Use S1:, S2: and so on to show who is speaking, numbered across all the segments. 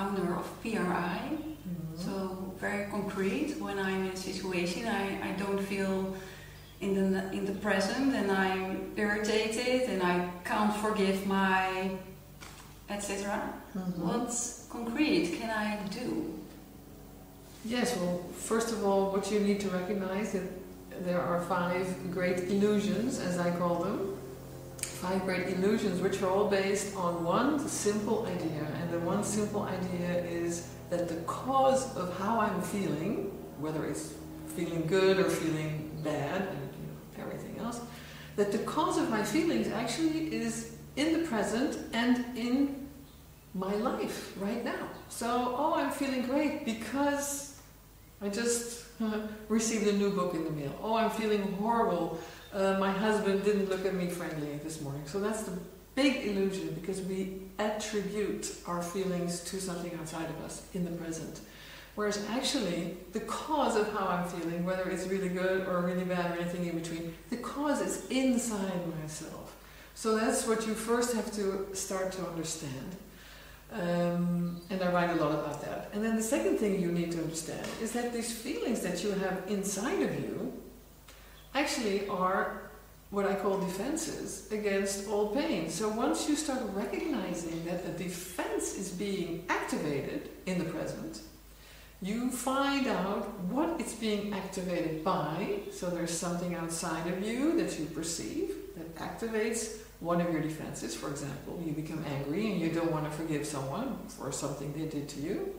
S1: founder of PRI. So very concrete. When I'm in a situation, I don't feel in the present, and I'm irritated, and I can't forgive my etc. What concrete can I do?
S2: Yes, well, first of all, what you need to recognize that there are 5 great illusions, as I call them. 5 great illusions, which are all based on one simple idea. And the one simple idea is that the cause of how I'm feeling, whether it's feeling good or feeling bad, and everything else, that the cause of my feelings actually is in the present and in my life right now. So, oh, I'm feeling great because I just received a new book in the mail. Oh, I'm feeling horrible. My husband didn't look at me friendly this morning. So that's the big illusion, because we attribute our feelings to something outside of us in the present. Whereas actually, the cause of how I'm feeling, whether it's really good or really bad or anything in between, the cause is inside myself. So that's what you first have to start to understand. And I write a lot about that. And then the second thing you need to understand is that these feelings that you have inside of you actually are what I call defenses against all pain. So once you start recognizing that a defense is being activated in the present, you find out what it's being activated by. So there's something outside of you that you perceive that activates one of your defenses. For example, you become angry and you don't want to forgive someone for something they did to you.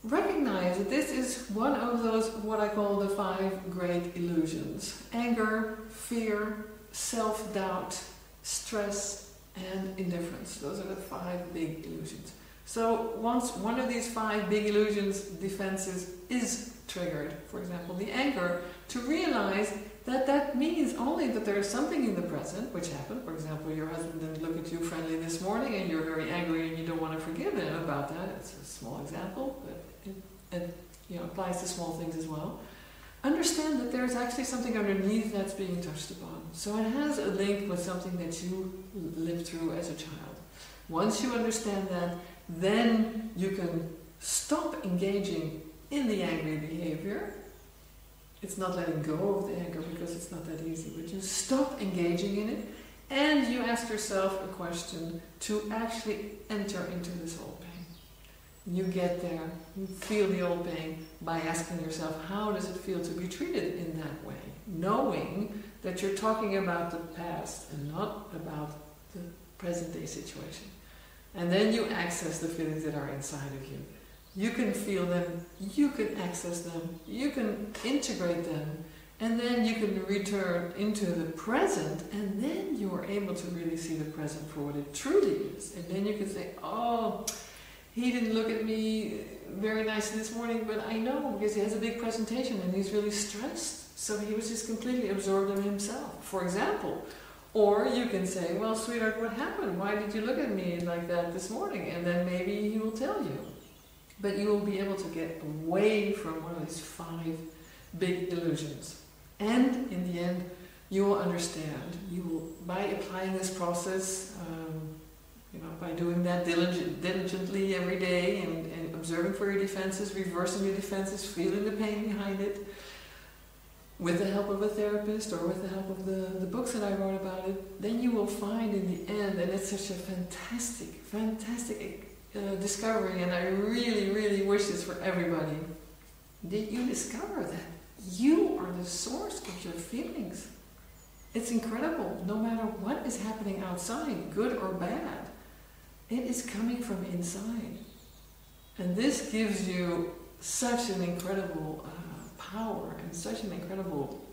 S2: Recognize that this is one of those, what I call the 5 great illusions. Anger, fear, self-doubt, stress, and indifference. Those are the 5 big illusions. So once one of these 5 big illusions, defenses, is triggered, for example, the anger, to realize that that means only that there is something in the present which happened. For example, your husband didn't look at you friendly this morning and you're very angry and you don't want to forgive him about that. It's a small example, but it applies to small things as well. Understand that there's actually something underneath that's being touched upon. So it has a link with something that you lived through as a child. Once you understand that, then you can stop engaging in the angry behavior. It's not letting go of the anger because it's not that easy, but you stop engaging in it and you ask yourself a question to actually enter into this old pain. You get there, you feel the old pain by asking yourself, how does it feel to be treated in that way? Knowing that you're talking about the past and not about the present day situation. And then you access the feelings that are inside of you. You can feel them, you can access them, you can integrate them, and then you can return into the present, and then you are able to really see the present for what it truly is. And then you can say, oh, he didn't look at me very nicely this morning, but I know because he has a big presentation and he's really stressed. So he was just completely absorbed in himself, for example. Or you can say, well, sweetheart, what happened? Why did you look at me like that this morning? And then maybe he will tell you. But you will be able to get away from one of these 5 big illusions. And in the end, you will understand. You will, by applying this process, by doing that diligently every day and observing for your defenses, reversing your defenses, feeling the pain behind it, with the help of a therapist or with the help of the books that I wrote about it, then you will find in the end, and it's such a fantastic discovery, and I really, really wish this for everybody, that you discover that you are the source of your feelings. It's incredible. No matter what is happening outside, good or bad, it is coming from inside. And this gives you such an incredible power and such an incredible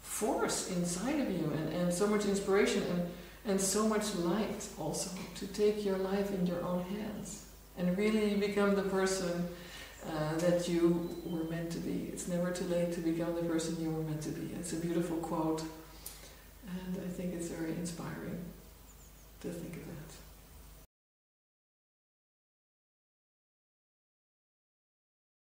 S2: force inside of you, and so much inspiration and so much light also to take your life in your own hands and really become the person that you were meant to be. It's never too late to become the person you were meant to be. It's a beautiful quote, and I think it's very inspiring to think of that.